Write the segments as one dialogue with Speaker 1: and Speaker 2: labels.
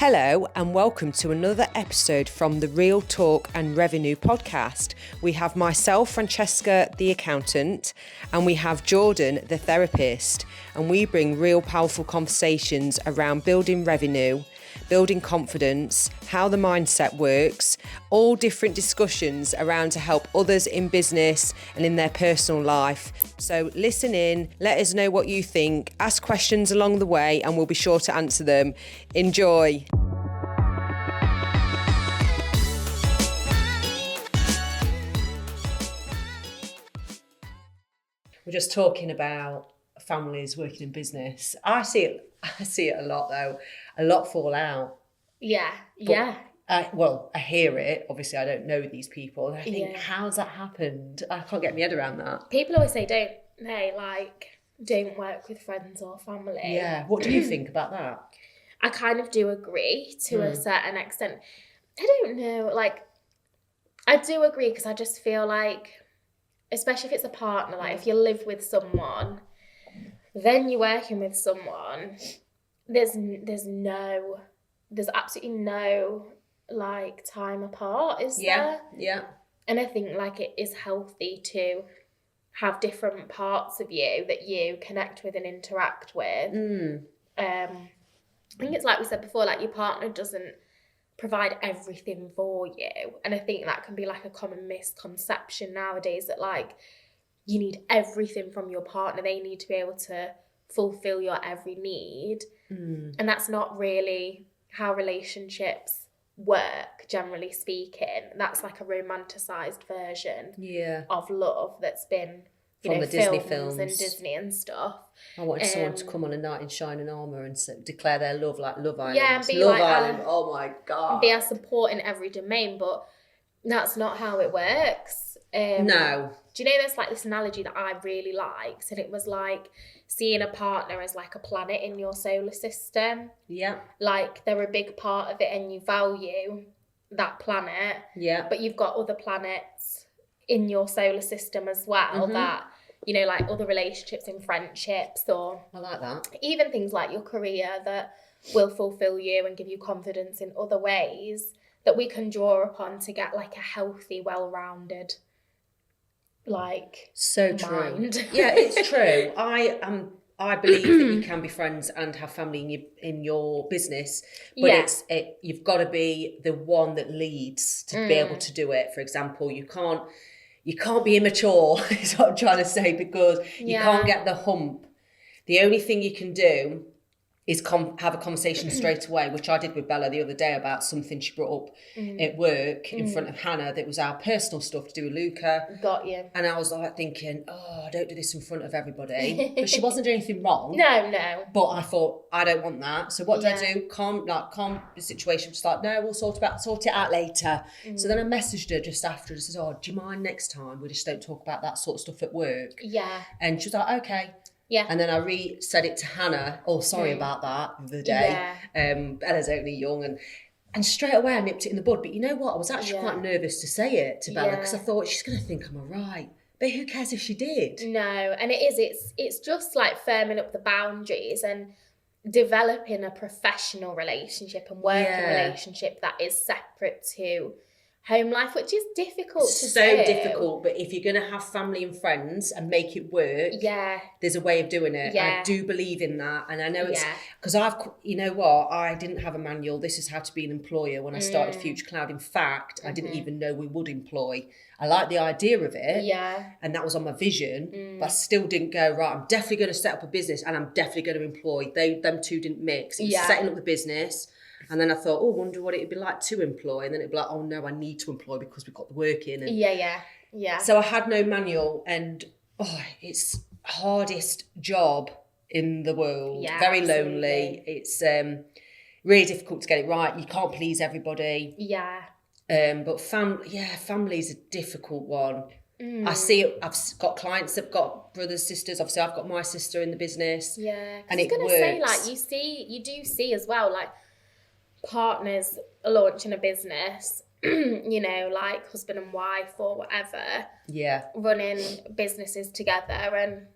Speaker 1: Hello and welcome to another episode from the Real Talk and Revenue podcast. We have myself, Francesca, the accountant, and we have Jordan, the therapist, and we bring real powerful conversations around building revenue, building confidence, how the mindset works, all different discussions around to help others in business and in their personal life. So listen in, let us know what you think, ask questions along the way, and we'll be sure to answer them. Enjoy. We're just talking about families working in business. I see it a lot though. A lot fall out.
Speaker 2: Yeah.
Speaker 1: I hear it. Obviously, I don't know these people. And I think, how's that happened? I can't get my head around that.
Speaker 2: People always say, don't work with friends or family.
Speaker 1: Yeah. What do you think about that?
Speaker 2: I kind of do agree to a certain extent. I don't know. I do agree because I just feel like, especially if it's a partner, if you live with someone, then you're working with someone, there's absolutely no time apart, is there?
Speaker 1: Yeah.
Speaker 2: And I think it is healthy to have different parts of you that you connect with and interact with. I think it's like we said before, your partner doesn't provide everything for you, and I think that can be a common misconception nowadays that you need everything from your partner. They need to be able to fulfill your every need, and that's not really how relationships work, generally speaking. That's a romanticized version of love that's been
Speaker 1: from the Disney films
Speaker 2: and Disney and stuff.
Speaker 1: I wanted someone to come on a knight in shining armour and declare their love like Love Island.
Speaker 2: Yeah, and be
Speaker 1: Love Island. Oh my God.
Speaker 2: Be a support in every domain, but that's not how it works.
Speaker 1: No.
Speaker 2: Do you know there's this analogy that I really liked, and it was seeing a partner as a planet in your solar system.
Speaker 1: Yeah.
Speaker 2: They're a big part of it and you value that planet.
Speaker 1: Yeah.
Speaker 2: But you've got other planets in your solar system as well that, other relationships and friendships, or
Speaker 1: I like that.
Speaker 2: even things like your career that will fulfill you and give you confidence in other ways that we can draw upon to get a healthy, well-rounded
Speaker 1: so true.
Speaker 2: mind.
Speaker 1: Yeah, it's true. I believe that you can be friends and have family in your business, but you've got to be the one that leads to be able to do it. For example, you can't be immature, is what I'm trying to say, because you can't get the hump. The only thing you can do is have a conversation straight away, which I did with Bella the other day about something she brought up at work in front of Hannah that was our personal stuff to do with Luca.
Speaker 2: Got you.
Speaker 1: And I was thinking, I don't do this in front of everybody. But she wasn't doing anything wrong.
Speaker 2: No.
Speaker 1: But I thought, I don't want that. So what did I do? Calm the situation. Just no, we'll sort it out later. So then I messaged her just after and said, do you mind next time we just don't talk about that sort of stuff at work?
Speaker 2: Yeah.
Speaker 1: And she was like, okay.
Speaker 2: Yeah.
Speaker 1: And then I said it to Hannah. Oh, sorry about that the day. Yeah. Bella's only young. And straight away I nipped it in the bud. But you know what? I was actually quite nervous to say it to Bella because I thought she's going to think I'm all right. But who cares if she did?
Speaker 2: No. And it's just firming up the boundaries and developing a professional relationship and working relationship that is separate to home life, which is difficult to do.
Speaker 1: So difficult, but if you're going to have family and friends and make it work, there's a way of doing it. I do believe in that, and I know it's because I didn't have a manual. This is how to be an employer when I started Future Cloud. In fact, I didn't even know we would employ. I liked the idea of it, and that was on my vision, but I still didn't go, right, I'm definitely going to set up a business and I'm definitely going to employ. Them two didn't mix. It was setting up the business. And then I thought, wonder what it would be like to employ. And then it'd be oh no, I need to employ because we've got the work in. And
Speaker 2: yeah.
Speaker 1: So I had no manual, and it's hardest job in the world. Yeah, very absolutely. Lonely. It's really difficult to get it right. You can't please everybody.
Speaker 2: Yeah.
Speaker 1: But family's a difficult one. I see it. I've got clients that've got brothers, sisters. Obviously, I've got my sister in the business.
Speaker 2: Yeah.
Speaker 1: And it works.
Speaker 2: You do see as well, partners launching a business, husband and wife or whatever, running businesses together and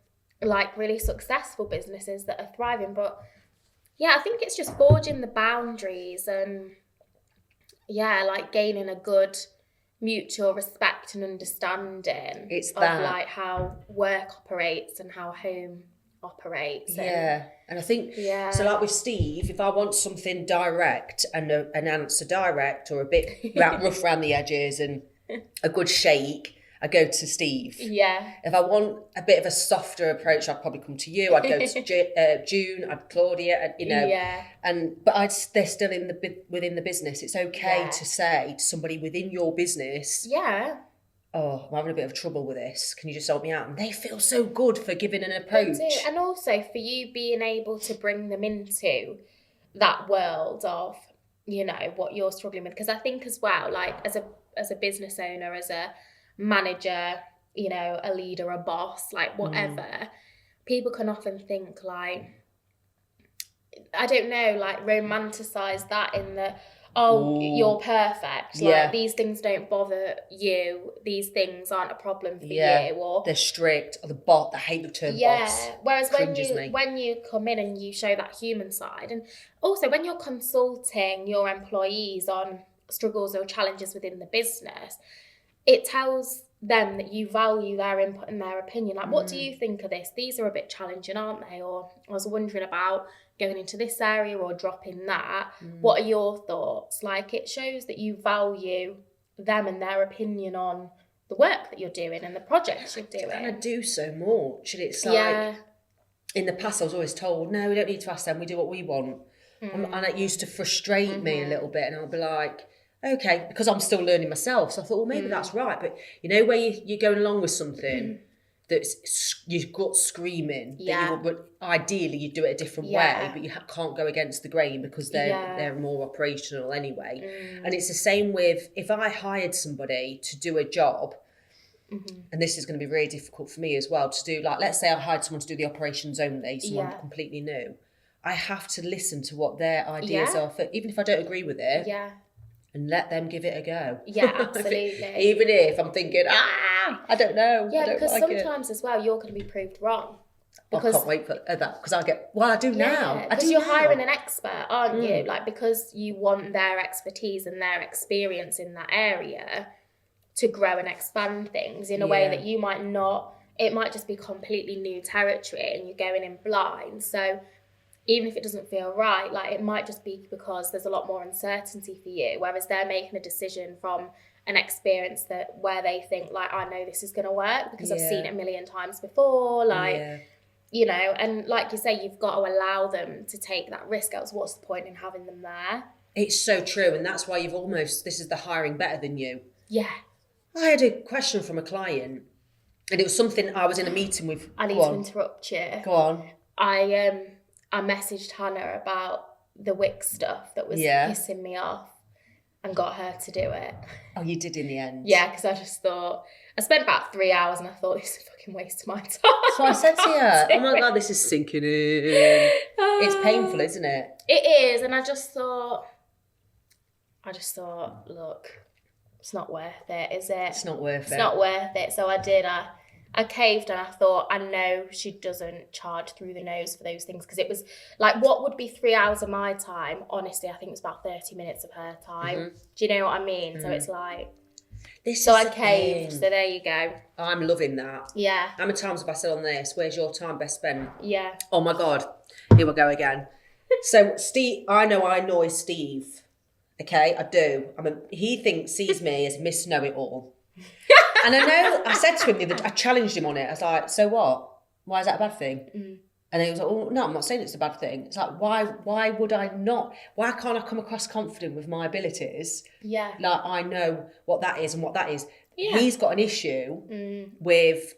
Speaker 2: really successful businesses that are thriving. But Yeah, I think it's just forging the boundaries and, like gaining a good mutual respect and understanding of like how work operates and how home operates.
Speaker 1: And I think, so like with Steve, if I want something direct and an answer direct or a bit rough around the edges and a good shake, I go to Steve. If I want a bit of a softer approach, I'd probably come to you. I'd go to June, I'd Claudia, you know. But they're still within the business. It's okay to say to somebody within your business, oh, I'm having a bit of trouble with this. Can you just help me out? And they feel so good for giving an approach.
Speaker 2: They do. And also for you being able to bring them into that world of, you know, what you're struggling with. Because I think as well, like as a business owner, as a manager, you know, a leader, a boss, like whatever, people can often think like, I don't know, like romanticize that in the, you're perfect. Like these things don't bother you. These things aren't a problem for you. Or
Speaker 1: they're strict, or the hate the term boss.
Speaker 2: Whereas when you come in and you show that human side, and also when you're consulting your employees on struggles or challenges within the business, it tells them that you value their input and their opinion. Like, what do you think of this? These are a bit challenging, aren't they? Or I was wondering about going into this area or dropping that. What are your thoughts? Like, it shows that you value them and their opinion on the work that you're doing and the projects you're doing.
Speaker 1: And I do so much. And it's like, in the past, I was always told, no, we don't need to ask them. We do what we want. And it used to frustrate me a little bit. And I'll be like, okay, because I'm still learning myself. So I thought, well, maybe that's right. But you know, where you're going along with something that's you've got screaming, but ideally you do it a different way, but you can't go against the grain because they're more operational anyway. And it's the same with, if I hired somebody to do a job, and this is going to be really difficult for me as well to do, like, let's say I hired someone to do the operations only, someone completely new. I have to listen to what their ideas are, for, even if I don't agree with it. And let them give it a go.
Speaker 2: Yeah, absolutely.
Speaker 1: Even if I'm thinking, I don't know.
Speaker 2: Yeah, because sometimes as well, you're going to be proved wrong.
Speaker 1: Because, I can't wait for that. Because I do now.
Speaker 2: Because you're hiring an expert, aren't you? Like, because you want their expertise and their experience in that area to grow and expand things in a way that you might not. It might just be completely new territory and you're going in blind. So even if it doesn't feel right, like it might just be because there's a lot more uncertainty for you, whereas they're making a decision from an experience where they think, like, I know this is going to work because I've seen it a million times before, like, you know, and like you say, you've got to allow them to take that risk, else what's the point in having them there?
Speaker 1: It's so true, and that's why this is the hiring better than you.
Speaker 2: Yeah.
Speaker 1: I had a question from a client, and it was something I was in a meeting with.
Speaker 2: I need to interrupt you.
Speaker 1: Go on.
Speaker 2: I messaged Hannah about the Wix stuff that was pissing me off and got her to do it.
Speaker 1: Oh, you did in the end?
Speaker 2: Yeah, because I just thought, I spent about 3 hours and I thought, this is a fucking waste of my time.
Speaker 1: So I said to her, oh my God, this is sinking in. It's painful, isn't it?
Speaker 2: It is, and I just thought, look, it's not worth it, is it?
Speaker 1: It's not worth it.
Speaker 2: It's not worth it. So I did. I caved and I thought, I know she doesn't charge through the nose for those things, because it was like, what would be 3 hours of my time? Honestly, I think it was about 30 minutes of her time. Do you know what I mean? So it's like, I caved. So there you go.
Speaker 1: I'm loving that.
Speaker 2: Yeah.
Speaker 1: How many times have I said on this, where's your time best spent?
Speaker 2: Yeah.
Speaker 1: Oh my God. Here we go again. So Steve, I know I annoy Steve. Okay, I do. Sees me as Miss Know-It-All. And I know, I said to him, I challenged him on it. I was like, so what? Why is that a bad thing? And he was like, oh, no, I'm not saying it's a bad thing. It's like, why would I not? Why can't I come across confident with my abilities?
Speaker 2: Yeah.
Speaker 1: Like, I know what that is and what that is. Yeah. He's got an issue with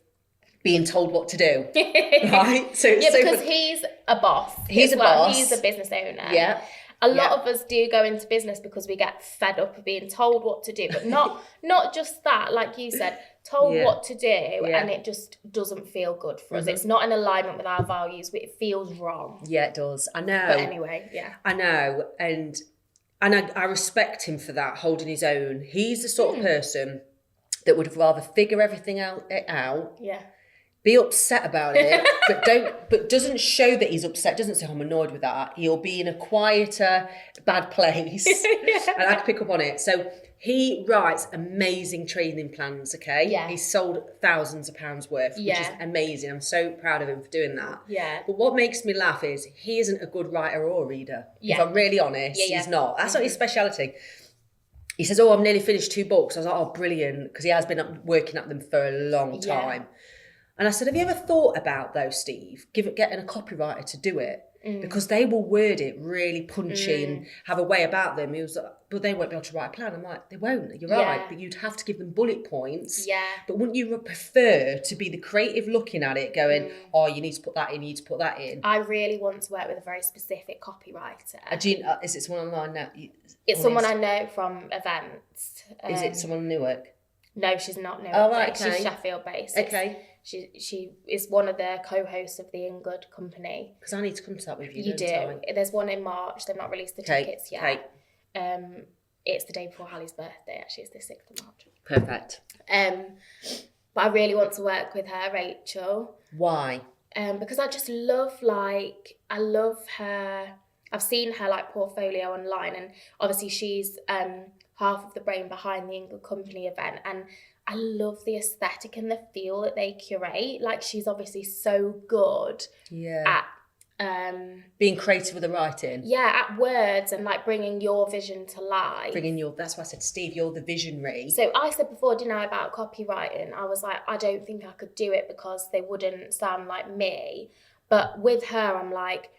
Speaker 1: being told what to do. Right?
Speaker 2: Because he's a boss. He's a boss. He's a business owner.
Speaker 1: Yeah.
Speaker 2: A lot of us do go into business because we get fed up of being told what to do, but not just that, like you said, told what to do, and it just doesn't feel good for us. It's not in alignment with our values, but it feels wrong.
Speaker 1: Yeah, it does. I know.
Speaker 2: But anyway, yeah.
Speaker 1: I know, and I respect him for that, holding his own. He's the sort of person that would rather figure everything out, be upset about it, but doesn't show that he's upset, doesn't say, I'm annoyed with that. He'll be in a quieter, bad place. And I can pick up on it. So he writes amazing training plans, okay?
Speaker 2: Yeah.
Speaker 1: He's sold thousands of pounds worth, which is amazing. I'm so proud of him for doing that.
Speaker 2: Yeah.
Speaker 1: But what makes me laugh is he isn't a good writer or reader. If I'm really honest, he's not. That's not his speciality. He says, I'm nearly finished 2 books. I was like, brilliant, because he has been working at them for a long time. And I said, have you ever thought about, though, Steve, getting a copywriter to do it? Because they will word it really punchy and have a way about them. He was like, but they won't be able to write a plan. I'm like, they won't, you're right. But you'd have to give them bullet points. Yeah. But wouldn't you prefer to be the creative looking at it, going, you need to put that in, you need to put that in?
Speaker 2: I really want to work with a very specific copywriter.
Speaker 1: Is it someone online now?
Speaker 2: It's someone I know from events.
Speaker 1: Is it someone in Newark?
Speaker 2: No, she's not Newark.
Speaker 1: Oh, right, okay.
Speaker 2: She's Sheffield based.
Speaker 1: Okay.
Speaker 2: She is one of the co-hosts of the In Good company.
Speaker 1: Because I need to come to that with you.
Speaker 2: You do. There's one in March. They've not released the tickets yet. It's the day before Hallie's birthday. Actually, it's the 6th of March.
Speaker 1: Perfect.
Speaker 2: But I really want to work with her, Rachel.
Speaker 1: Why?
Speaker 2: Because I just love I love her. I've seen her portfolio online, and obviously she's half of the brain behind the In Good company event, and I love the aesthetic and the feel that they curate. She's obviously so good at
Speaker 1: being creative with the writing.
Speaker 2: Yeah, at words and bringing your vision to life.
Speaker 1: That's why I said, Steve, you're the visionary.
Speaker 2: So I said before, didn't I, about copywriting? I was like, I don't think I could do it because they wouldn't sound like me. But with her, I'm like,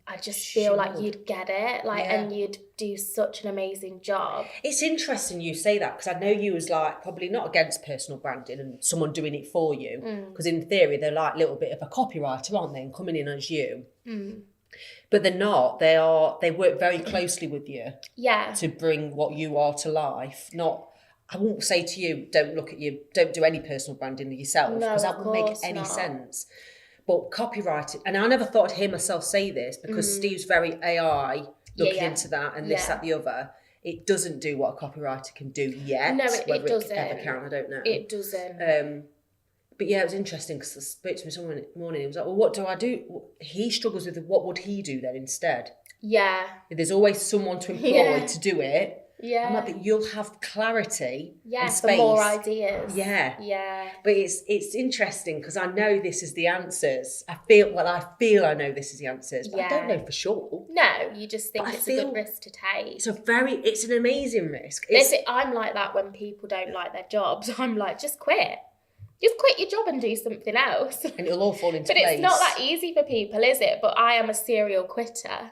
Speaker 2: I just feel like you'd get it, and you'd do such an amazing job.
Speaker 1: It's interesting you say that, because I know you was probably not against personal branding and someone doing it for you, because in theory they're a little bit of a copywriter, aren't they, and coming in as you. But they're not. They work very closely with you. Yeah. To bring what you are to life. I won't say to you, don't do any personal branding yourself, because that wouldn't make any sense. But copywriting, and I never thought to hear myself say this, because Steve's very AI looking into that and this, that, the other. It doesn't do what a copywriter can do yet.
Speaker 2: No, it doesn't.
Speaker 1: Ever can, I don't know.
Speaker 2: It doesn't.
Speaker 1: But yeah, it was interesting, because I spoke to me someone in the morning. He was like, well, what do I do? He struggles with what would he do then instead? Yeah. There's always someone to employ to do it. Yeah. I'm like, but you'll have clarity and space.
Speaker 2: For more ideas.
Speaker 1: Yeah. Yeah. But it's interesting, because I know this is the answers. I feel I know this is the answers, but I don't know for sure.
Speaker 2: No, you just think it's a good risk to take.
Speaker 1: It's an amazing risk.
Speaker 2: I'm like that when people don't like their jobs. I'm like, just quit. Just quit your job and do something else.
Speaker 1: And it'll all fall into place.
Speaker 2: But it's not that easy for people, is it? But I am a serial quitter.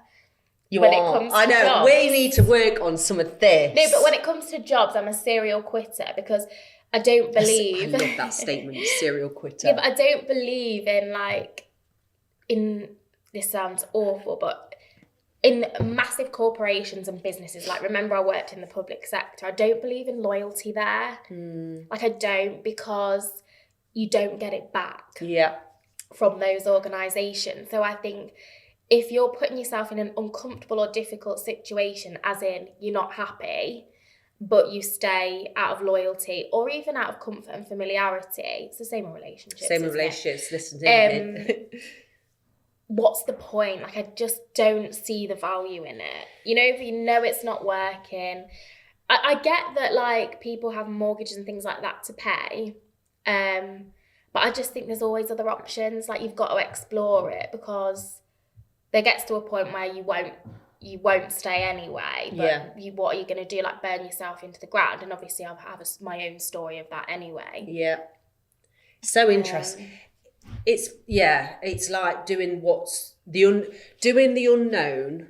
Speaker 1: I know.
Speaker 2: Jobs.
Speaker 1: We need to work on some of this.
Speaker 2: No, but when it comes to jobs, I'm a serial quitter, because I don't believe...
Speaker 1: I love that statement, serial quitter.
Speaker 2: Yeah, but I don't believe in this sounds awful, but in massive corporations and businesses, remember I worked in the public sector, I don't believe in loyalty there. I don't, because you don't get it back from those organisations. So I think... if you're putting yourself in an uncomfortable or difficult situation, as in you're not happy, but you stay out of loyalty or even out of comfort and familiarity, it's the same in relationships.
Speaker 1: Same in relationships, listen to it.
Speaker 2: What's the point? I just don't see the value in it. If you know it's not working. I get that people have mortgages and things like that to pay. But I just think there's always other options. You've got to explore it, because there gets to a point where you won't stay anyway. But what are you going to do? Burn yourself into the ground? And obviously I have my own story of that anyway. Yeah.
Speaker 1: So interesting. It's like doing doing the unknown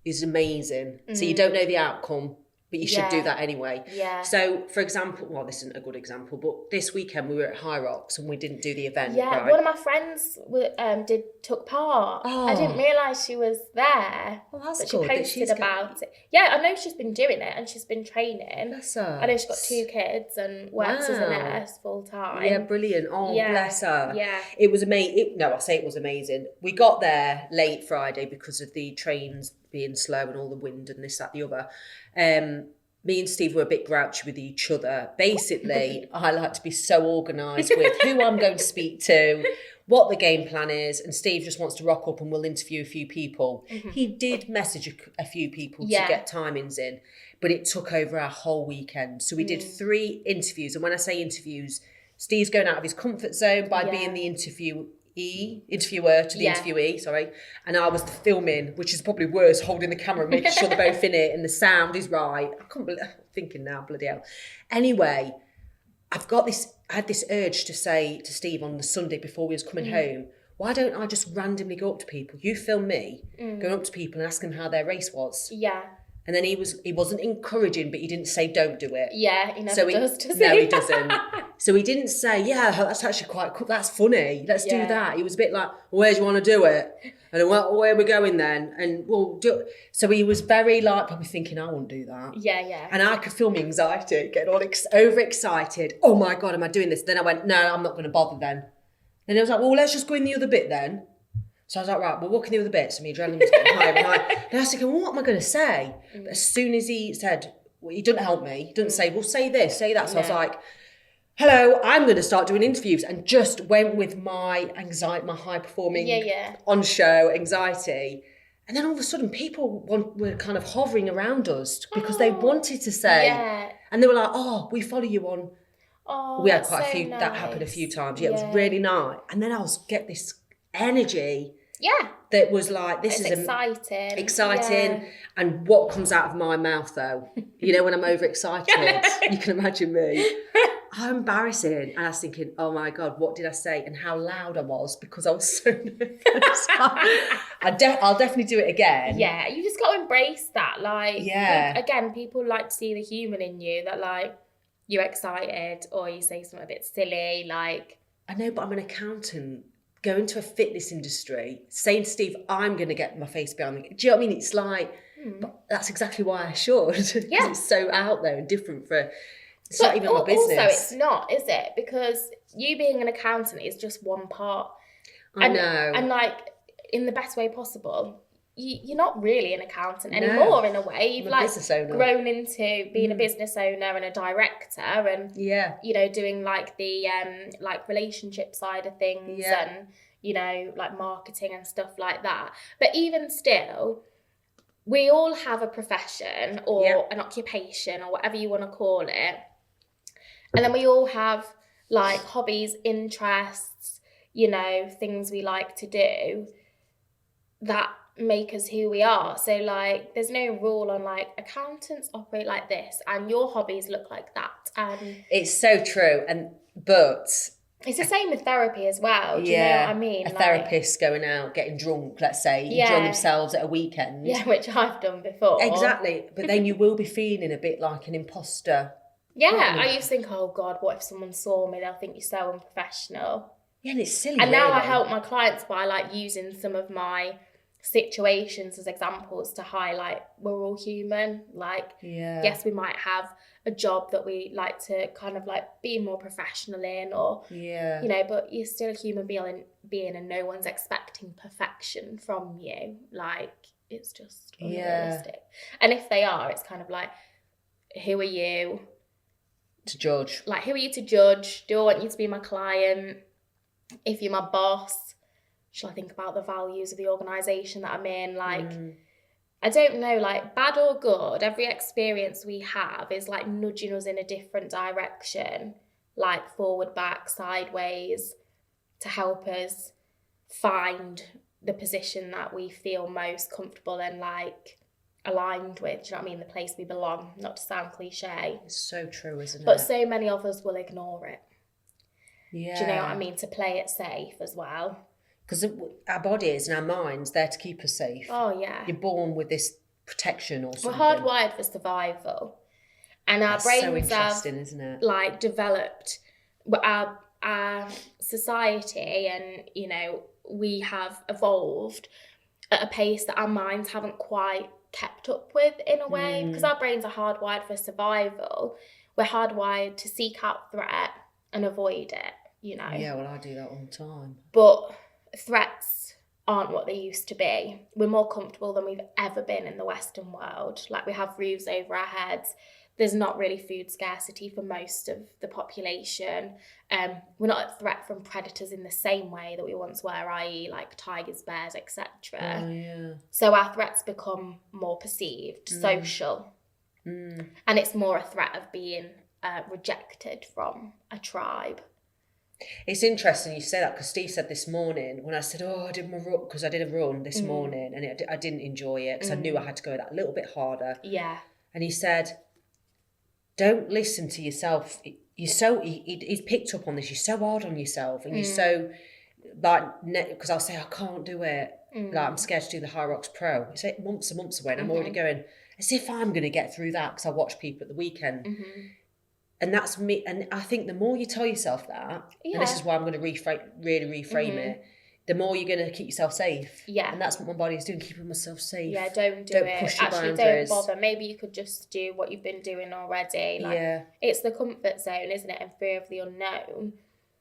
Speaker 1: is amazing. So you don't know the outcome, but you should do that anyway. Yeah. So, for example, this isn't a good example, but this weekend we were at High Rocks and we didn't do the event.
Speaker 2: Yeah, right? One of my friends took part. I didn't realise she was there.
Speaker 1: Oh, that's
Speaker 2: but
Speaker 1: cool.
Speaker 2: She posted about it. Yeah, I know she's been doing it and she's been training.
Speaker 1: Bless her.
Speaker 2: I know she's got 2 kids and works as a nurse full time.
Speaker 1: Yeah, brilliant. Oh, bless her. Yeah. It was amazing. I say it was amazing. We got there late Friday because of the trains being slow and all the wind and this, that, the other. me and Steve were a bit grouchy with each other. Basically, I like to be so organised with who I'm going to speak to, what the game plan is, and Steve just wants to rock up and we'll interview a few people. Mm-hmm. He did message a few people to get timings in, but it took over our whole weekend. So we did 3 interviews, and when I say interviews, Steve's going out of his comfort zone by being the interviewer to the interviewee, sorry. And I was the filming, which is probably worse, holding the camera and making sure they're both in it and the sound is right. I can't believe, I'm thinking now, bloody hell. Anyway, I had this urge to say to Steve on the Sunday before we was coming home, why don't I just randomly go up to people? You film me, going up to people and asking them how their race was. Yeah. And then he wasn't encouraging, but he didn't say don't do it.
Speaker 2: Yeah, he never does, does he?
Speaker 1: No, he doesn't. So he didn't say, yeah, that's actually quite cool. That's funny. Let's do that. He was a bit like, well, where do you want to do it? And then, well, where are we going then? And we'll do it. So he was very like, probably thinking, I won't do that.
Speaker 2: Yeah, yeah.
Speaker 1: And I could feel my anxiety, getting all overexcited. Oh my God, am I doing this? Then I went, no, I'm not going to bother then. And he was like, well, let's just go in the other bit then. So I was like, right, we'll walk in the other bits. And my adrenaline was getting higher and higher. And I was thinking, well, what am I going to say? But as soon as he said, well, he didn't help me. He didn't say, well, say this, say that. So I was like, hello, I'm going to start doing interviews. And just went with my anxiety, my high performing on show anxiety. And then all of a sudden people were kind of hovering around us because they wanted to say, and they were like, oh, we follow you on.
Speaker 2: Oh,
Speaker 1: we had quite a few, that happened a few times. Yeah, it was really nice. And then I was get this energy.
Speaker 2: Yeah.
Speaker 1: That was like, this is
Speaker 2: exciting.
Speaker 1: Exciting. Yeah. And what comes out of my mouth though, you know, when I'm overexcited, you can imagine me. How embarrassing. And I was thinking, oh my God, what did I say? And how loud I was because I was so nervous. I'll definitely do it again.
Speaker 2: Yeah, you just got to embrace that. Like, again, people like to see the human in you, that like, you're excited or you say something a bit silly, like.
Speaker 1: I know, but I'm an accountant. Going to a fitness industry, saying to Steve, I'm going to get my face behind me. Do you know what I mean? It's like, but that's exactly why I should. Yeah. It's so out there and different for, it's not even my business.
Speaker 2: Also, it's not, is it? Because you being an accountant is just one part.
Speaker 1: I know.
Speaker 2: And like, in the best way possible, you're not really an accountant anymore in a way. You've like grown into being a business owner and a director and, you know, doing like the like relationship side of things and, you know, like marketing and stuff like that. But even still, we all have a profession or an occupation or whatever you want to call it. And then we all have like hobbies, interests, you know, things we like to do that make us who we are. So like there's no rule on like accountants operate like this and your hobbies look like that. And
Speaker 1: it's so true. But
Speaker 2: it's the same with therapy as well. Do you know what I mean?
Speaker 1: A therapist going out, getting drunk, let's say, enjoying themselves at a weekend.
Speaker 2: Yeah, which I've done before.
Speaker 1: Exactly. But then you will be feeling a bit like an imposter.
Speaker 2: Yeah, I used to think, oh God, what if someone saw me? They'll think you're so unprofessional.
Speaker 1: Yeah, and it's silly.
Speaker 2: And now I help my clients by like using some of my situations as examples to highlight we're all human. Like, yes, we might have a job that we like to kind of like be more professional in, or you know, but you're still a human being and no one's expecting perfection from you. Like, it's just unrealistic. And if they are, it's kind of like, who are you
Speaker 1: to judge? Like,
Speaker 2: who are you to judge? Do I want you to be my client? If you're my boss, shall I think about the values of the organisation that I'm in? Like, I don't know, like, bad or good, every experience we have is like nudging us in a different direction, like forward, back, sideways, to help us find the position that we feel most comfortable and like aligned with. Do you know what I mean? The place we belong, not to sound cliche.
Speaker 1: It's so true, isn't it?
Speaker 2: But so many of us will ignore it. Yeah. Do you know what I mean? To play it safe as well.
Speaker 1: Because our bodies and our minds, they're to keep us safe.
Speaker 2: Oh, yeah.
Speaker 1: You're born with this protection or something.
Speaker 2: We're hardwired for survival. And our brains
Speaker 1: so interesting, isn't it?
Speaker 2: Like, developed. Our society and, you know, we have evolved at a pace that our minds haven't quite kept up with in a way. Because our brains are hardwired for survival. We're hardwired to seek out threat and avoid it, you know.
Speaker 1: Yeah, well, I do that all the time.
Speaker 2: But threats aren't what they used to be. We're more comfortable than we've ever been in the Western world. Like, we have roofs over our heads. There's not really food scarcity for most of the population. We're not at threat from predators in the same way that we once were, i.e. like tigers, bears, etc.
Speaker 1: Oh, yeah.
Speaker 2: So our threats become more perceived, social. And it's more a threat of being rejected from a tribe.
Speaker 1: It's interesting you say that, because Steve said this morning when I said, I did my run, because I did a run this morning and I didn't enjoy it because I knew I had to go that a little bit harder.
Speaker 2: Yeah.
Speaker 1: And he said, don't listen to yourself. You're so, he's picked up on this, you're so hard on yourself and you're so, like, because I'll say, I can't do it. Like, I'm scared to do the High Rocks Pro. It's like months and months away and I'm already going, as if I'm going to get through that, because I watch people at the weekend. And that's me. And I think the more you tell yourself that, and this is why I'm going to really reframe it, the more you're going to keep yourself safe. Yeah. And that's what my body is doing, keeping myself safe.
Speaker 2: Yeah, don't it.
Speaker 1: Push your
Speaker 2: Actually,
Speaker 1: boundaries.
Speaker 2: don't bother. Maybe you could just do what you've been doing already. Like, it's the comfort zone, isn't it? And fear of the unknown.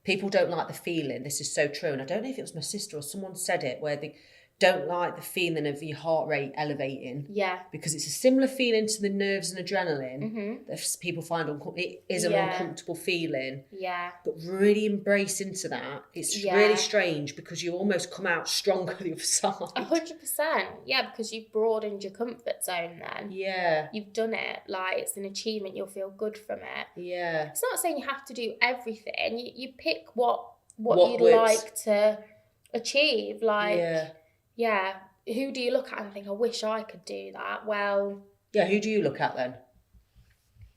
Speaker 1: People don't like the feeling. This is so true. And I don't know if it was my sister or someone said it, where they don't like the feeling of your heart rate elevating. Yeah. Because it's a similar feeling to the nerves and adrenaline that people find it is an uncomfortable feeling. Yeah. But really embrace into that. It's really strange, because you almost come out stronger the other side.
Speaker 2: 100%. Yeah, because you've broadened your comfort zone then. Yeah. You've done it. Like, it's an achievement. You'll feel good from it. Yeah. It's not saying you have to do everything. You pick what you'd works. Like to achieve. Like, yeah, who do you look at and think, I wish I could do that? Well...
Speaker 1: Yeah, who do you look at then?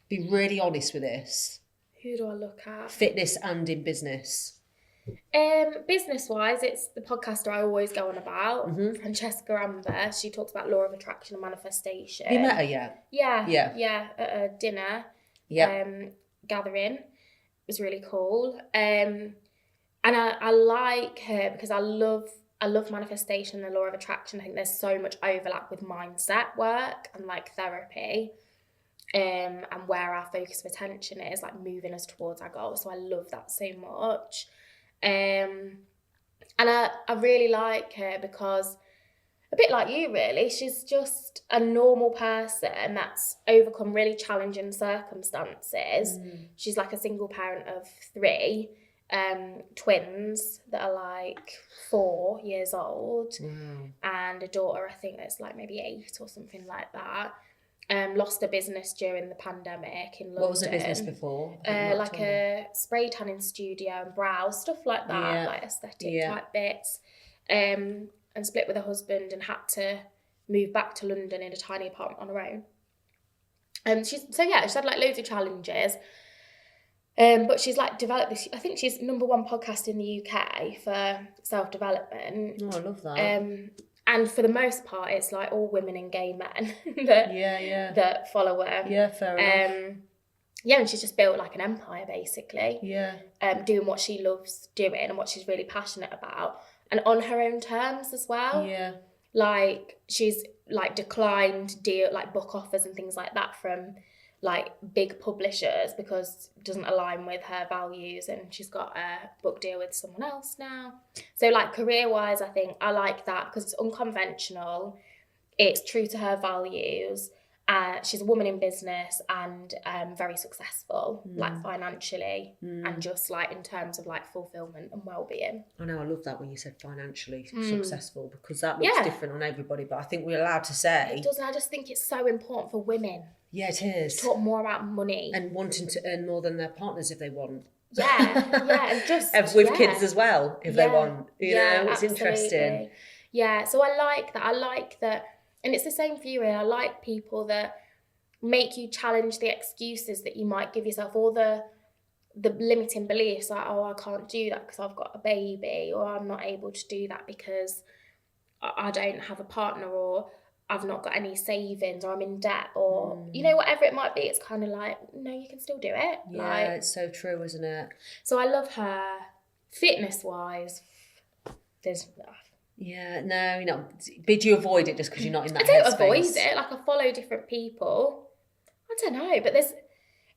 Speaker 1: Be really honest with this.
Speaker 2: Who do I look at?
Speaker 1: Fitness and in business.
Speaker 2: Business-wise, it's the podcaster I always go on about, Francesca Amber. She talks about law of attraction and manifestation.
Speaker 1: Have you met her yet?
Speaker 2: Yeah, at a dinner gathering. It was really cool. And I like her because I love manifestation and the law of attraction. I think there's so much overlap with mindset work and like therapy, and where our focus of attention is, like moving us towards our goals. So I love that so much. And I really like her because, a bit like you really, she's just a normal person that's overcome really challenging circumstances. She's like a single parent of 3. Twins that are like 4 years old, and a daughter I think that's like maybe 8 or something like that. Lost a business during the pandemic in London.
Speaker 1: What was the business before?
Speaker 2: Like a spray tanning studio and brows, stuff like that, like aesthetic type bits. And split with her husband and had to move back to London in a tiny apartment on her own. She's had like loads of challenges. But she's like developed this, I think she's number 1 podcast in the UK for self-development.
Speaker 1: Oh, I love that.
Speaker 2: And for the most part, it's like all women and gay men that follow her.
Speaker 1: Yeah, fair enough.
Speaker 2: And she's just built like an empire, basically. Yeah. Doing what she loves doing and what she's really passionate about. And on her own terms as well. Yeah. Like, she's like declined book offers and things like that from like big publishers because it doesn't align with her values, and she's got a book deal with someone else now. So like career-wise, I think I like that because it's unconventional, it's true to her values. She's a woman in business and very successful, like financially and just like in terms of like fulfillment and well-being.
Speaker 1: I know, I love that when you said financially successful, because that looks different on everybody, but I think we're allowed to say.
Speaker 2: It does, and I just think it's so important for women.
Speaker 1: Yeah, it is.
Speaker 2: To talk more about money.
Speaker 1: And wanting to earn more than their partners if they want.
Speaker 2: And just...
Speaker 1: with kids as well, if they want. You know, it's
Speaker 2: absolutely.
Speaker 1: Interesting.
Speaker 2: Yeah, so I like that. And it's the same for you, really. I like people that make you challenge the excuses that you might give yourself, or the limiting beliefs, like, I can't do that because I've got a baby, or I'm not able to do that because I don't have a partner, or I've not got any savings, or I'm in debt, or, you know, whatever it might be. It's kind of like, no, you can still do it.
Speaker 1: Yeah, it's so true, isn't it?
Speaker 2: So I love her. Fitness-wise, there's...
Speaker 1: Yeah, no, you're not. But do you avoid it just because you're not in that
Speaker 2: headspace? I don't
Speaker 1: headspace?
Speaker 2: avoid it. Like, I follow different people. I don't know, but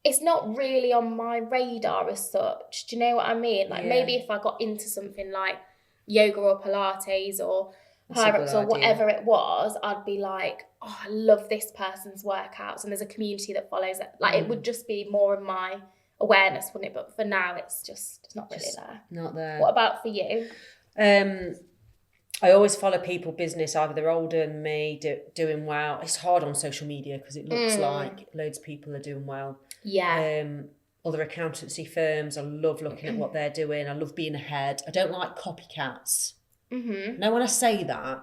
Speaker 2: it's not really on my radar as such. Do you know what I mean? Like, maybe if I got into something like yoga or Pilates or higher-ups or whatever it was, I'd be like, oh, I love this person's workouts, and there's a community that follows it. Like, it would just be more in my awareness, wouldn't it? But for now, it's not really there.
Speaker 1: Not there.
Speaker 2: What about for you?
Speaker 1: I always follow people business, either they're older than me, doing well. It's hard on social media because it looks like loads of people are doing well.
Speaker 2: Yeah.
Speaker 1: Other accountancy firms, I love looking at what they're doing. I love being ahead. I don't like copycats. Now, when I say that,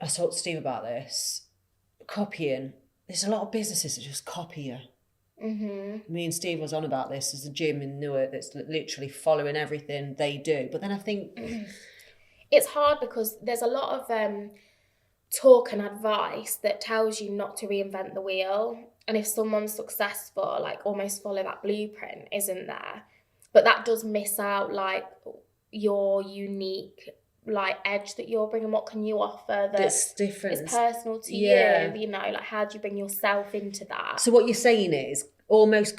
Speaker 1: I talked to Steve about this. Copying. There's a lot of businesses that just copy you. Me and Steve was on about this. There's a gym in Newark that's literally following everything they do. But then I think...
Speaker 2: It's hard because there's a lot of talk and advice that tells you not to reinvent the wheel. And if someone's successful, like almost follow that blueprint, isn't there? But that does miss out like your unique like edge that you're bringing. What can you offer
Speaker 1: that's different?
Speaker 2: It's personal to you. You know, like how do you bring yourself into that?
Speaker 1: So what you're saying is almost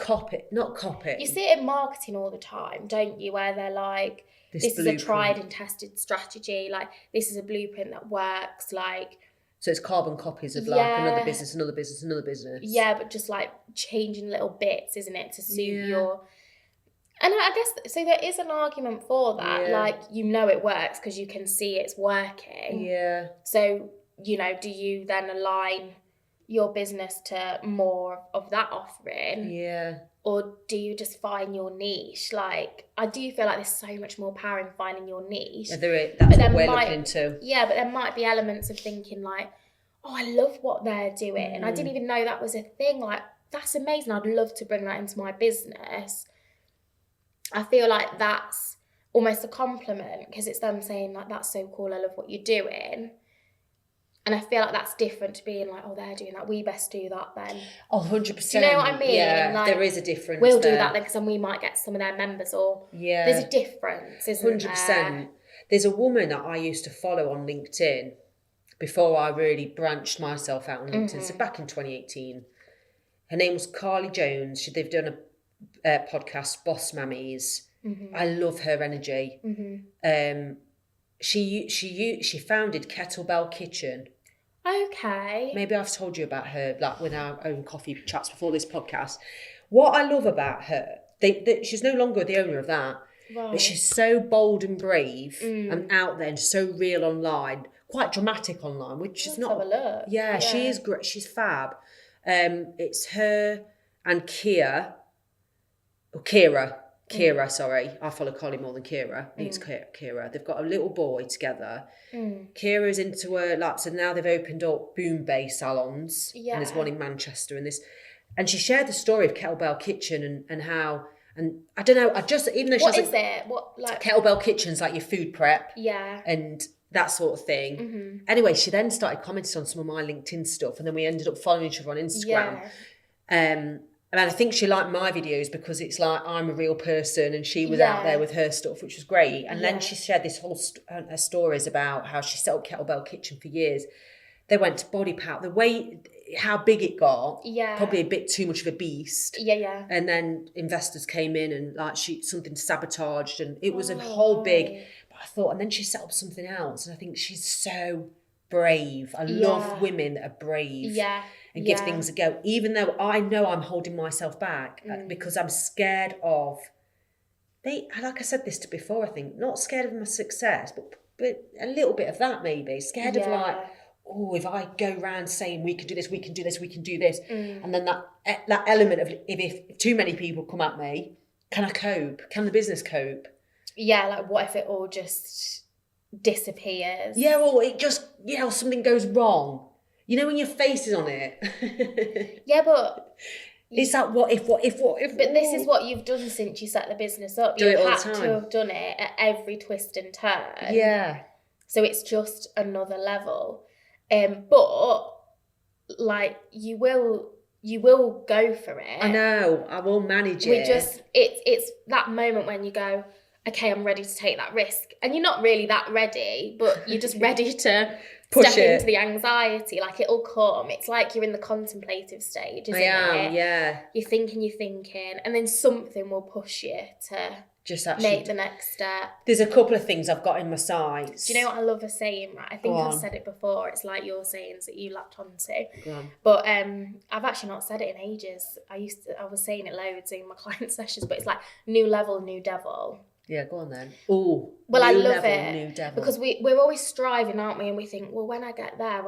Speaker 1: not copy.
Speaker 2: You see it in marketing all the time, don't you? Where they're like, this is a tried and tested strategy. Like this is a blueprint that works. Like.
Speaker 1: So it's carbon copies of like another business, another business, another business.
Speaker 2: Yeah, but just like changing little bits, isn't it, to suit your... And I guess, so there is an argument for that. Yeah. Like, you know it works because you can see it's working.
Speaker 1: Yeah.
Speaker 2: So, you know, do you then align your business to more of that offering?
Speaker 1: Yeah.
Speaker 2: Or do you just find your niche? Like, I do feel like there's so much more power in finding your niche.
Speaker 1: Yeah, that's what we're looking into.
Speaker 2: Yeah, but there might be elements of thinking like, oh, I love what they're doing. And I didn't even know that was a thing. Like, that's amazing. I'd love to bring that into my business. I feel like that's almost a compliment because it's them saying like, that's so cool. I love what you're doing. And I feel like that's different to being like, oh, they're doing that. We best do that then.
Speaker 1: Oh, 100%.
Speaker 2: Do you know what I mean?
Speaker 1: Yeah,
Speaker 2: like,
Speaker 1: there is a difference.
Speaker 2: We'll do that then because then we might get some of their members or...
Speaker 1: Yeah.
Speaker 2: There's a difference, isn't
Speaker 1: 100%.
Speaker 2: there?
Speaker 1: There's a woman that I used to follow on LinkedIn before I really branched myself out on LinkedIn. So back in 2018. Her name was Carly Jones. They've done a podcast, Boss Mammies. I love her energy. She founded Kettlebell Kitchen.
Speaker 2: Okay.
Speaker 1: Maybe I've told you about her, like with our own coffee chats before this podcast. What I love about her, she's no longer the owner of that, but she's so bold and brave and out there and so real online, quite dramatic online, which is not.
Speaker 2: Have a look.
Speaker 1: Yeah, she is great. She's fab. It's her and Kira, sorry. I follow Carly more than Kira. I think it's Kira. They've got a little boy together. Kira's into her, like, so now they've opened up Boom Bay salons. Yeah. And there's one in Manchester and she shared the story of Kettlebell Kitchen and how, and I don't know, even though she
Speaker 2: What is it? What, like?
Speaker 1: Kettlebell Kitchen's like your food prep.
Speaker 2: Yeah.
Speaker 1: And that sort of thing. Anyway, she then started commenting on some of my LinkedIn stuff and then we ended up following each other on Instagram. Yeah. And I think she liked my videos because it's like I'm a real person and she was out there with her stuff, which was great. And then she shared this whole her stories about how she set up Kettlebell Kitchen for years. They went to body power, the way, how big it got, probably a bit too much of a beast. Yeah. And then investors came in and like something sabotaged and it was a whole big, but I thought, and then she set up something else. And I think she's so brave. I love women that are brave. Yeah. And give things a go, even though I know I'm holding myself back because I'm scared of, like I said this before, I think, not scared of my success, but a little bit of that maybe, scared of like, oh, if I go around saying we can do this, we can do this, we can do this, and then that element of if too many people come at me, can I cope? Can the business cope?
Speaker 2: Yeah, like what if it all just disappears? Yeah,
Speaker 1: or it just, something goes wrong. You know when your face is on it?
Speaker 2: Yeah, but...
Speaker 1: It's that what if. But
Speaker 2: this is what you've done since you set the business up. You've had to have done it at every twist and turn. Yeah. So it's just another level. But, like, you will go for it.
Speaker 1: I know. I will manage it.
Speaker 2: It's that moment when you go, okay, I'm ready to take that risk. And you're not really that ready, but you're just ready to... step into the anxiety, like it'll come. It's like you're in the contemplative stage, isn't it? Yeah. You're thinking, and then something will push you to
Speaker 1: just actually
Speaker 2: make the next step.
Speaker 1: There's a couple of things I've got in my sights.
Speaker 2: Do you know what I love a saying? Right? I think I've said it before. It's like your sayings that you lapped onto.
Speaker 1: Go on.
Speaker 2: But I've actually not said it in ages. I was saying it loads in my client sessions, but it's like new level, new devil.
Speaker 1: Yeah, go on then. Oh,
Speaker 2: well, I love
Speaker 1: level,
Speaker 2: it
Speaker 1: new devil.
Speaker 2: because we're always striving, aren't we? And we think, well, when I get there,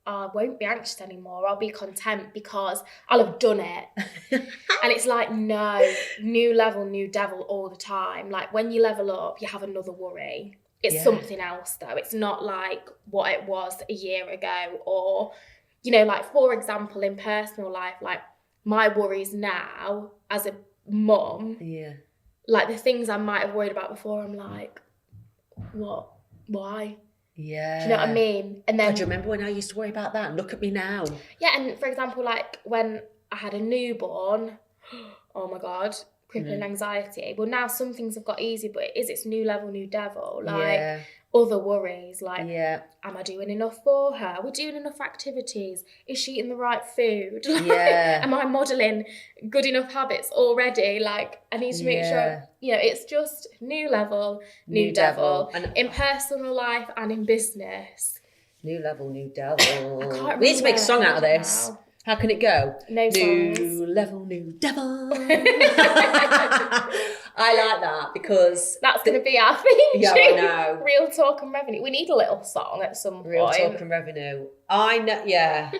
Speaker 2: I won't be anxious anymore. I'll be content because I'll have done it. And it's like, no, new level, new devil all the time. Like when you level up, you have another worry. It's something else though. It's not like what it was a year ago or, you know, like for example, in personal life, like my worries now as a mum, like the things I might have worried about before, I'm like, what? Why?
Speaker 1: Yeah.
Speaker 2: Do you know what I mean? And then
Speaker 1: God, do you remember when I used to worry about that? Look at me now.
Speaker 2: Yeah, and for example, like when I had a newborn, oh my God, crippling anxiety. Well, now some things have got easy, but it's new level, new devil. Like other worries, like am I doing enough for her? Are we doing enough activities? Is she eating the right food? Like, am I modelling good enough habits already? Like I need to make sure, you know, it's just new level, new devil. And in personal life and in business.
Speaker 1: New level, new devil.
Speaker 2: I can't
Speaker 1: We need to make a song out of this.
Speaker 2: Now.
Speaker 1: How can it go?
Speaker 2: No
Speaker 1: new
Speaker 2: songs.
Speaker 1: Level, new devil. I like that because
Speaker 2: that's going to be our thing.
Speaker 1: Yeah, I know.
Speaker 2: Real talk and revenue. We need a little song at some point.
Speaker 1: Real talk and revenue. I know. Yeah.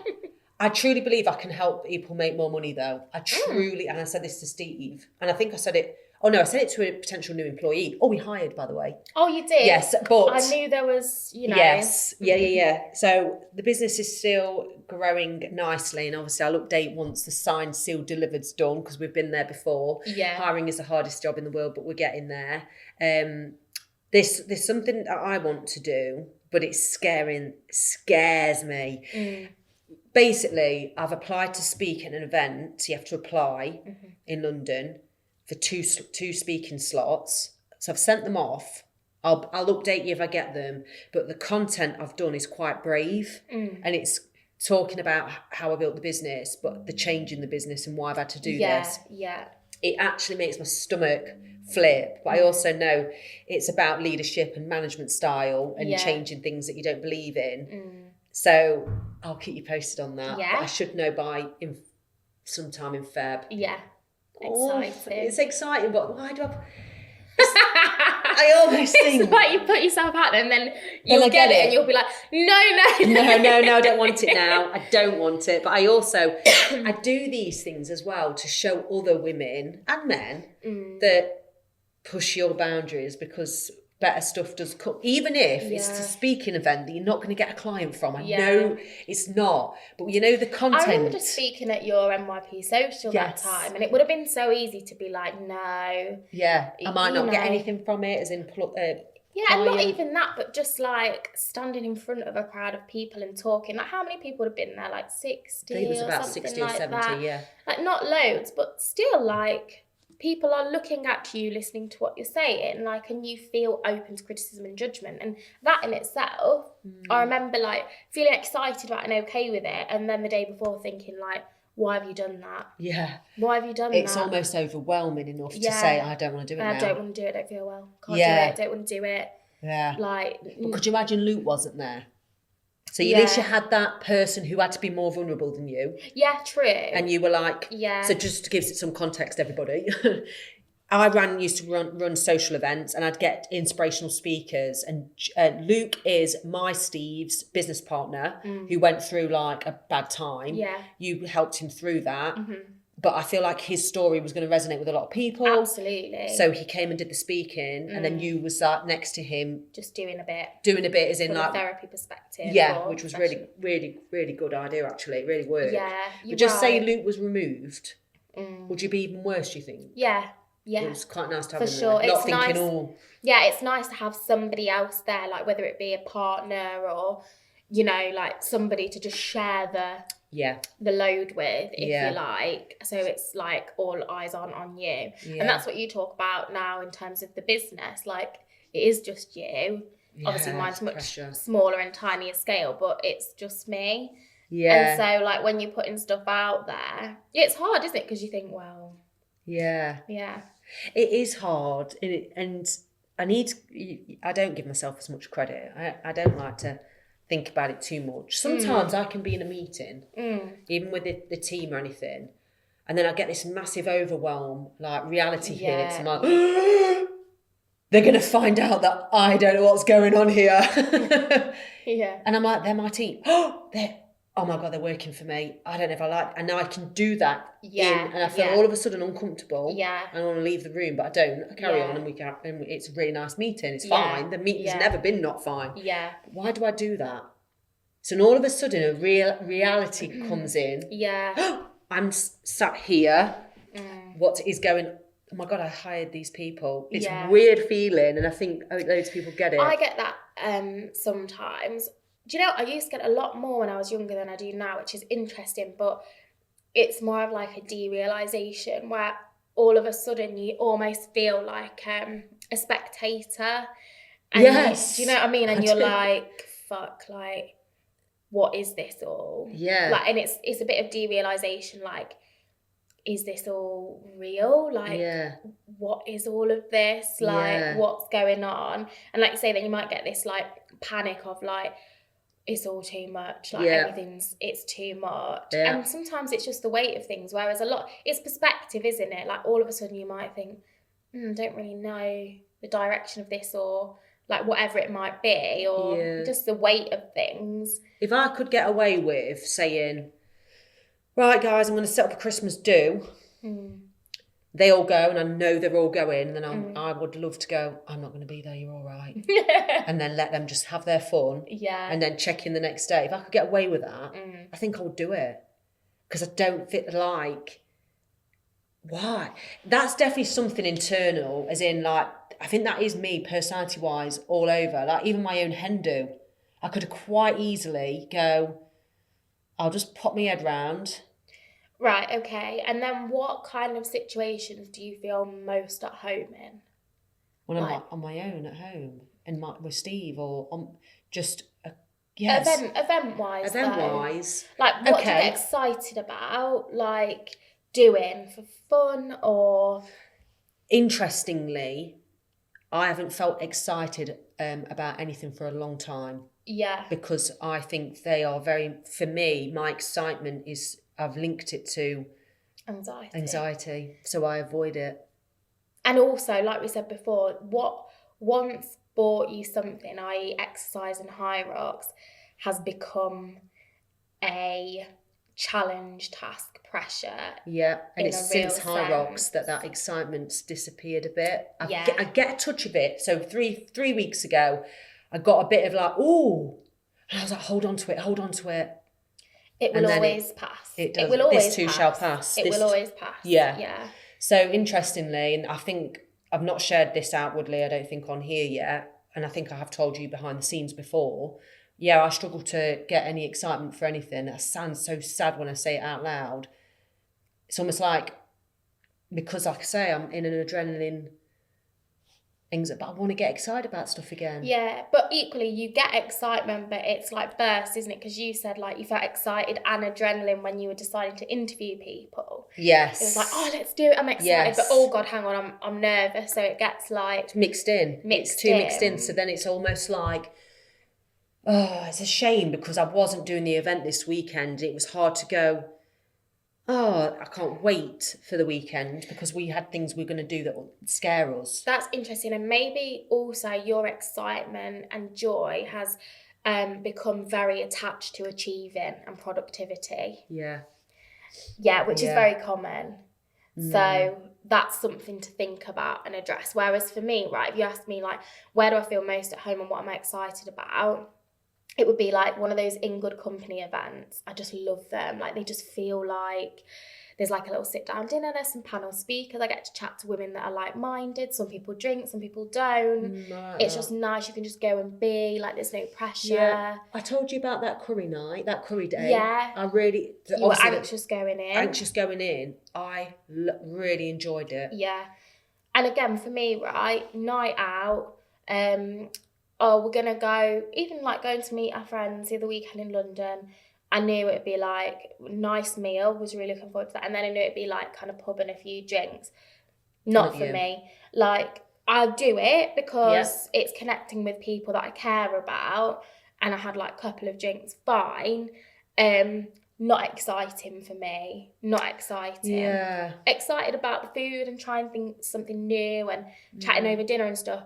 Speaker 1: I truly believe I can help people make more money though. I truly, and I said this to Steve, and I think I said it. Oh no, I said it to a potential new employee. Oh, we hired, by the way.
Speaker 2: Oh, you did?
Speaker 1: Yes, but
Speaker 2: I knew there was, you know.
Speaker 1: Yes, yeah. So the business is still growing nicely, and obviously I'll update once the signed, sealed, delivered's done because we've been there before.
Speaker 2: Yeah.
Speaker 1: Hiring is the hardest job in the world, but we're getting there. There's something that I want to do, but it scares me. Basically, I've applied to speak at an event. You have to apply in London for two speaking slots. So I've sent them off. I'll update you if I get them. But the content I've done is quite brave. And it's talking about how I built the business, but the change in the business and why I've had to do this.
Speaker 2: Yeah.
Speaker 1: It actually makes my stomach flip. But I also know it's about leadership and management style and changing things that you don't believe in. So I'll keep you posted on that.
Speaker 2: Yeah.
Speaker 1: But I should know by sometime in Feb.
Speaker 2: Yeah. Exciting.
Speaker 1: It's exciting, but why do I almost think...
Speaker 2: It's like you put yourself out there and then you'll get it and you'll be like, no,
Speaker 1: I don't want it now. I don't want it. But I also, I do these things as well to show other women and men that push your boundaries because better stuff does come. Even if it's a speaking event that you're not going to get a client from. I know it's not. But you know the content.
Speaker 2: I remember just speaking at your NYP social that time and it would have been so easy to be like, no.
Speaker 1: Yeah, I might not get anything from it as in...
Speaker 2: and not even that, but just like standing in front of a crowd of people and talking. Like how many people would have been there? Like 60
Speaker 1: I think it was about
Speaker 2: something
Speaker 1: 60 or
Speaker 2: like
Speaker 1: 70,
Speaker 2: that.
Speaker 1: yeah.
Speaker 2: Like not loads, but still like... people are looking at you, listening to what you're saying, like, and you feel open to criticism and judgment. And that in itself, I remember, like, feeling excited about and okay with it. And then the day before thinking, like, why have you done that?
Speaker 1: Yeah.
Speaker 2: Why have you done that?
Speaker 1: It's almost overwhelming enough to say, I don't want to do it now.
Speaker 2: I don't want to do it, I don't feel well. Can't do it, don't want to do it.
Speaker 1: Yeah.
Speaker 2: Like...
Speaker 1: But could you imagine Luke wasn't there? So at least you had that person who had to be more vulnerable than you.
Speaker 2: Yeah, true.
Speaker 1: And you were like...
Speaker 2: Yeah.
Speaker 1: So just to give it some context, everybody. used to run social events and I'd get inspirational speakers. And Luke is Steve's business partner who went through like a bad time.
Speaker 2: Yeah.
Speaker 1: You helped him through that. But I feel like his story was going to resonate with a lot of people.
Speaker 2: Absolutely.
Speaker 1: So he came and did the speaking and then you was next to him.
Speaker 2: Just doing a bit.
Speaker 1: As in
Speaker 2: from
Speaker 1: like...
Speaker 2: a therapy perspective.
Speaker 1: Yeah, which was really, really, really good idea actually. It really worked.
Speaker 2: Yeah,
Speaker 1: but just say Luke was removed, would you be even worse, do you think?
Speaker 2: Yeah.
Speaker 1: It was quite nice to have him
Speaker 2: sure.
Speaker 1: there. Not
Speaker 2: it's
Speaker 1: thinking,
Speaker 2: nice. Yeah, it's nice to have somebody else there, like whether it be a partner or, you know, like somebody to just share the load with, if you like. So it's like all eyes on you. Yeah. And that's what you talk about now in terms of the business. Like it is just you. Yeah, obviously mine's much smaller and tinier scale, but it's just me. Yeah. And so like when you're putting stuff out there, it's hard, isn't it? Because you think, well,
Speaker 1: Yeah.
Speaker 2: Yeah.
Speaker 1: It is hard, and I don't give myself as much credit. I don't like to think about it too much. Sometimes I can be in a meeting, even with the team or anything, and then I get this massive overwhelm, like reality hits. I'm like, they're going to find out that I don't know what's going on here.
Speaker 2: Yeah.
Speaker 1: And I'm like, they're my team. Oh my God, they're working for me. I don't know if I like, and now I can do that and I feel all of a sudden uncomfortable.
Speaker 2: Yeah.
Speaker 1: I want to leave the room, but I don't. I carry on, and it's a really nice meeting. It's fine. The meeting's never been not fine.
Speaker 2: Yeah.
Speaker 1: But why do I do that? So then all of a sudden a reality comes in.
Speaker 2: Yeah.
Speaker 1: I'm sat here. What is going? Oh my God, I hired these people. It's a weird feeling, and I think loads of people get it.
Speaker 2: I get that sometimes. Do you know, I used to get a lot more when I was younger than I do now, which is interesting, but it's more of like a derealisation where all of a sudden you almost feel like a spectator. And
Speaker 1: yes.
Speaker 2: Do you know what I mean? And you're like, fuck, like, what is this all?
Speaker 1: Yeah.
Speaker 2: Like, and it's a bit of derealisation, like, is this all real? Like, what is all of this? Like, what's going on? And like you say, then you might get this like panic of like, it's all too much, like it's too much. And sometimes it's just the weight of things, whereas it's perspective, isn't it? Like all of a sudden you might think, don't really know the direction of this, or like whatever it might be, or just the weight of things.
Speaker 1: If I could get away with saying, right guys, I'm going to set up a Christmas do, they all go, and I know they're all going, then I would love to go, I'm not going to be there, you're all right. And then let them just have their fun.
Speaker 2: Yeah.
Speaker 1: And then check in the next day. If I could get away with that, I think I would do it. Because I don't feel like, why? That's definitely something internal, as in like, I think that is me personality-wise all over. Like even my own hen do. I could quite easily go, I'll just pop my head round.
Speaker 2: Right, okay. And then what kind of situations do you feel most at home in?
Speaker 1: When I'm on my own at home and with Steve, or on just
Speaker 2: event-wise.
Speaker 1: Event-wise.
Speaker 2: Like what do you get excited about? Like doing for fun or?
Speaker 1: Interestingly, I haven't felt excited about anything for a long time.
Speaker 2: Yeah.
Speaker 1: Because I think they are for me, my excitement is, I've linked it to anxiety, so I avoid it.
Speaker 2: And also, like we said before, what once bought you something, i.e. exercise and high rocks, has become a challenge, task, pressure.
Speaker 1: Yeah, and it's since high rocks that excitement's disappeared a bit. I get a touch of it. So three weeks ago, I got a bit of like, ooh, and I was like, hold on to it.
Speaker 2: It will always pass.
Speaker 1: It does.
Speaker 2: It will always
Speaker 1: this too
Speaker 2: pass.
Speaker 1: shall pass.
Speaker 2: It will always pass.
Speaker 1: Yeah. So interestingly, and I think I've not shared this outwardly, I don't think on here yet, and I think I have told you behind the scenes before, I struggle to get any excitement for anything. That sounds so sad when I say it out loud. It's almost like, because like I say, I'm in an adrenaline but I want to get excited about stuff again.
Speaker 2: Yeah, but equally you get excitement, but it's like bursts, isn't it? Because you said like you felt excited and adrenaline when you were deciding to interview people.
Speaker 1: Yes.
Speaker 2: It was like, oh, let's do it. I'm excited, but oh God, hang on, I'm nervous. So it gets like
Speaker 1: mixed in. It's too mixed in. So then it's almost like, oh, it's a shame because I wasn't doing the event this weekend. It was hard to go, oh, I can't wait for the weekend because we had things we were going to do that will scare us.
Speaker 2: That's interesting. And maybe also your excitement and joy has become very attached to achieving and productivity.
Speaker 1: Yeah.
Speaker 2: Yeah, which is very common. So that's something to think about and address. Whereas for me, right, if you ask me like, where do I feel most at home and what am I excited about? It would be like one of those In Good Company events. I just love them. Like they just feel like there's like a little sit down dinner. There's some panel speakers. I get to chat to women that are like-minded. Some people drink, some people don't. It's just nice. You can just go and be like, there's no pressure.
Speaker 1: Yeah. I told you about that curry night, that curry day.
Speaker 2: Yeah.
Speaker 1: I really...
Speaker 2: You were anxious going in.
Speaker 1: I really enjoyed it.
Speaker 2: Yeah. And again, for me, right, night out, we're going to go, even like going to meet our friends the other weekend in London, I knew it'd be like nice meal, was really looking forward to that. And then I knew it'd be like kind of pub and a few drinks. Not for me. Like, I'll do it because it's connecting with people that I care about, and I had like a couple of drinks, fine. Not exciting for me. Not exciting.
Speaker 1: Yeah.
Speaker 2: Excited about the food and trying to think something new and chatting over dinner and stuff.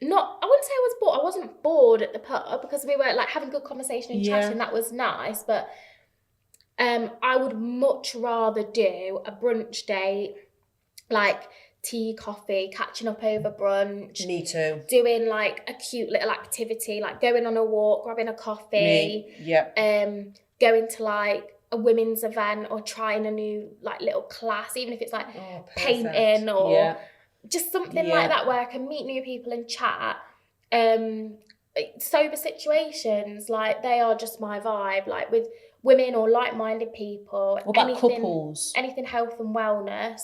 Speaker 2: I wouldn't say I was bored. I wasn't bored at the pub because we were like having good conversation and chatting. That was nice. But I would much rather do a brunch date, like tea, coffee, catching up over brunch.
Speaker 1: Me too.
Speaker 2: Doing like a cute little activity, like going on a walk, grabbing a coffee.
Speaker 1: Me. Yeah.
Speaker 2: Going to like a women's event or trying a new like little class, even if it's like painting or just something like that where I can meet new people and chat. Sober situations, like they are just my vibe, like with women or like-minded people.
Speaker 1: What about couples?
Speaker 2: Anything health and wellness.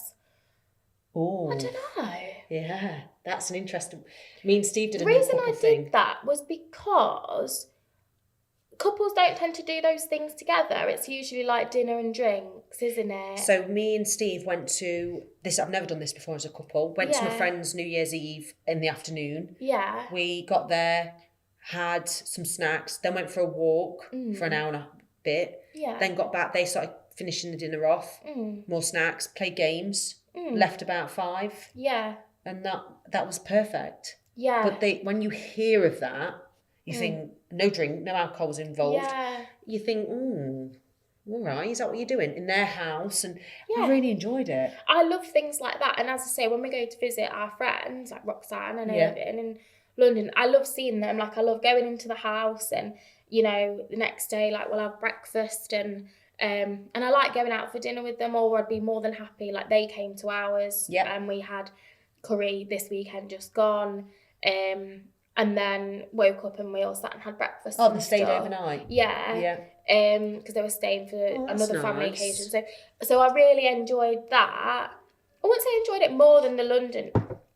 Speaker 1: Oh,
Speaker 2: I don't know.
Speaker 1: Yeah, that's an interesting. Me and Steve did a
Speaker 2: The reason I
Speaker 1: thing.
Speaker 2: did that was because couples don't tend to do those things together. It's usually like dinner and drinks, isn't it?
Speaker 1: So me and Steve went to this. I've never done this before as a couple. Went to my friend's New Year's Eve in the afternoon.
Speaker 2: Yeah.
Speaker 1: We got there, had some snacks, then went for a walk for an hour and a bit.
Speaker 2: Yeah.
Speaker 1: Then got back. They started finishing the dinner off. More snacks, played games. Left about 5.
Speaker 2: Yeah.
Speaker 1: And that was perfect.
Speaker 2: Yeah.
Speaker 1: But when you hear of that, you think no drink, no alcohol was involved.
Speaker 2: Yeah.
Speaker 1: You think, all right, is that what you're doing in their house? And I really enjoyed it.
Speaker 2: I love things like that. And as I say, when we go to visit our friends like Roxanne and Irvin in London, I love seeing them. Like I love going into the house, and you know, the next day like we'll have breakfast and I like going out for dinner with them, or I'd be more than happy. Like they came to ours and we had curry this weekend just gone. And then woke up and we all sat and had breakfast.
Speaker 1: Oh, they stayed overnight?
Speaker 2: Yeah.
Speaker 1: Yeah.
Speaker 2: Because they were staying for another family occasion. So I really enjoyed that. I wouldn't say I enjoyed it more than the London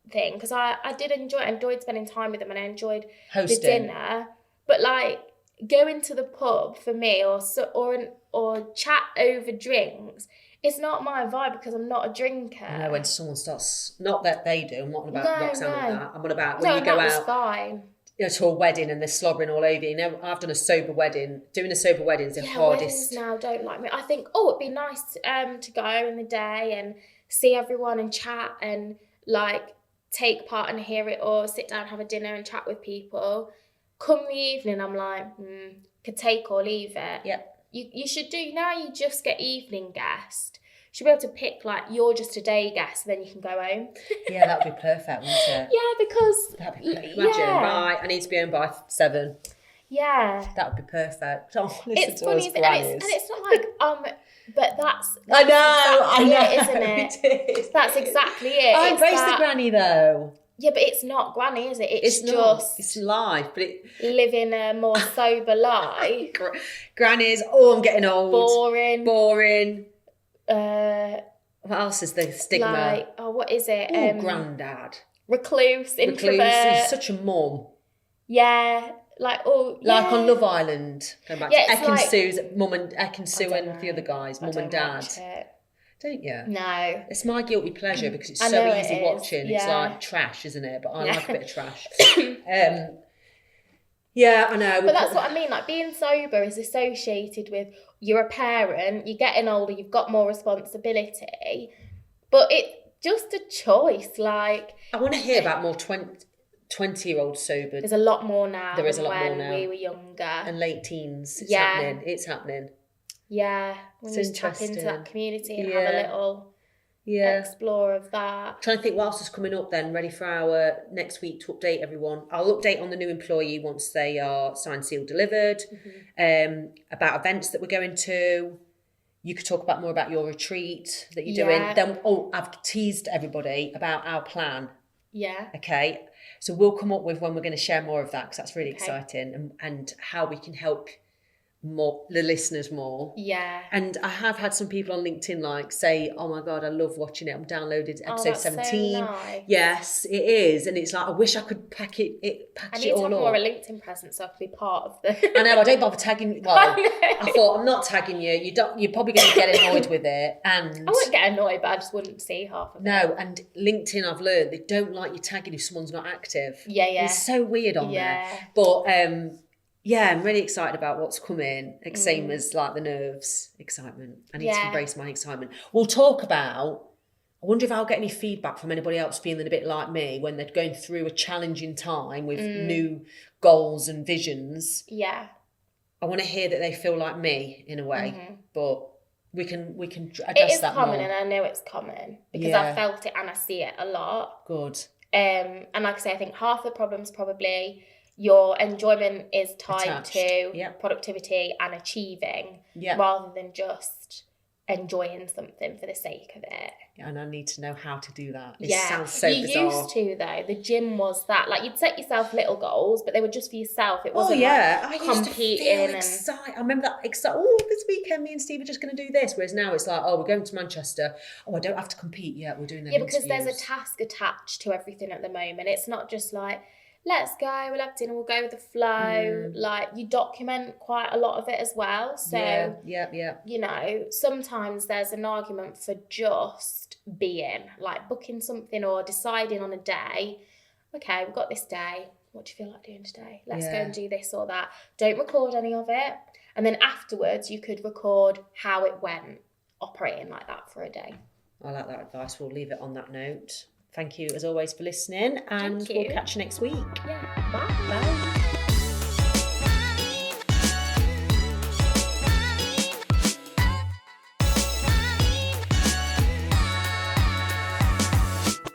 Speaker 2: thing, because I did enjoy it. I enjoyed spending time with them and I enjoyed hosting. The dinner. But like going to the pub for me or chat over drinks, it's not my vibe because I'm not a drinker.
Speaker 1: No, when someone starts, not that they do, I'm not on about Roxanne like that. I'm on about when you go out.
Speaker 2: Was fine.
Speaker 1: You know, to a wedding and they're slobbering all over you. You know, I've done a sober wedding. Doing a sober wedding is the hardest.
Speaker 2: Weddings now don't like me. I think, it'd be nice to go in the day and see everyone and chat and like take part and hear it, or sit down, have a dinner and chat with people. Come the evening, I'm like, could take or leave it.
Speaker 1: Yeah.
Speaker 2: You should do, now you just get evening guest. You should be able to pick, like, you're just a day guest, then you can go home.
Speaker 1: Yeah, that would be perfect, wouldn't it?
Speaker 2: Yeah, because...
Speaker 1: That'd be perfect. Imagine, right, I need to be home by 7.
Speaker 2: Yeah.
Speaker 1: That would be perfect. Oh,
Speaker 2: it's funny, and it's not like, but that's
Speaker 1: I know,
Speaker 2: it, isn't it?
Speaker 1: It is.
Speaker 2: That's exactly it.
Speaker 1: I embrace the granny, though.
Speaker 2: Yeah, but it's not granny, is it? It's just
Speaker 1: not. It's life, but
Speaker 2: living a more sober life.
Speaker 1: Granny's, I'm getting old.
Speaker 2: Boring.
Speaker 1: What else is the stigma?
Speaker 2: Like, what is it?
Speaker 1: Granddad.
Speaker 2: Recluse, introvert.
Speaker 1: He's such a mum.
Speaker 2: Yeah. Like on
Speaker 1: Love Island. Going back to Eck and Sue's Eck and Sue and the other guys, mum and dad. Don't you?
Speaker 2: No.
Speaker 1: It's my guilty pleasure because it's so easy watching. Yeah. It's like trash, isn't it? But I like a bit of trash. Yeah, I know.
Speaker 2: But that's what I mean. Like, being sober is associated with you're a parent, you're getting older, you've got more responsibility. But it's just a choice. Like,
Speaker 1: I want to hear about more 20-year-olds sober.
Speaker 2: There's a lot more now.
Speaker 1: There is a lot more now.
Speaker 2: When we were younger.
Speaker 1: And late teens. It's happening. It's happening.
Speaker 2: Yeah. We just tap into that community and have a little explore of that.
Speaker 1: Trying to think what else is coming up then, ready for our next week to update everyone. I'll update on the new employee once they are signed, sealed, delivered. About events that we're going to. You could talk more about your retreat that you're doing. Then, I've teased everybody about our plan.
Speaker 2: Yeah.
Speaker 1: Okay. So we'll come up with when we're going to share more of that, because that's really exciting, and how we can help the listeners more.
Speaker 2: Yeah.
Speaker 1: And I have had some people on LinkedIn like say, oh my God, I love watching it. I've downloaded episode 17.
Speaker 2: So nice.
Speaker 1: Yes, it is. And it's like, I wish I could package it all up.
Speaker 2: I need to have more of a LinkedIn presence so I could be part of the...
Speaker 1: I know, I don't bother tagging. Well, I thought, I'm not tagging you. You're probably going to get annoyed with it. And
Speaker 2: I wouldn't get annoyed, but I just wouldn't see half of it.
Speaker 1: No, and LinkedIn, I've learned, they don't like you tagging if someone's not active.
Speaker 2: Yeah.
Speaker 1: It's so weird on there. But... yeah, I'm really excited about what's coming. Same as like the nerves, excitement. I need to embrace my excitement. We'll talk about, I wonder if I'll get any feedback from anybody else feeling a bit like me when they're going through a challenging time with new goals and visions.
Speaker 2: Yeah.
Speaker 1: I want to hear that they feel like me in a way, but we can address that more.
Speaker 2: It is common, and I know it's common because I've felt it and I see it a lot.
Speaker 1: Good.
Speaker 2: And like I say, I think half the problem's probably... your enjoyment is tied to productivity and achieving rather than just enjoying something for the sake of it.
Speaker 1: And I need to know how to do that. It sounds so bizarre.
Speaker 2: You used to, though. The gym was that. Like, you'd set yourself little goals, but they were just for yourself. It wasn't like competing. I used to feel excited.
Speaker 1: I remember that excited. Oh, this weekend, me and Steve are just going to do this. Whereas now it's like, oh, we're going to Manchester. Oh, I don't have to compete yet. We're doing them
Speaker 2: because there's a task attached to everything at the moment. It's not just like... let's go, we'll have dinner, we'll go with the flow. Like, you document quite a lot of it as well. So, you know, sometimes there's an argument for just being, like booking something or deciding on a day, okay, we've got this day, what do you feel like doing today? Let's go and do this or that. Don't record any of it. And then afterwards, you could record how it went, operating like that for a day.
Speaker 1: I like that advice. We'll leave it on that note. Thank you, as always, for listening, and we'll catch you next week.
Speaker 2: Yeah, bye.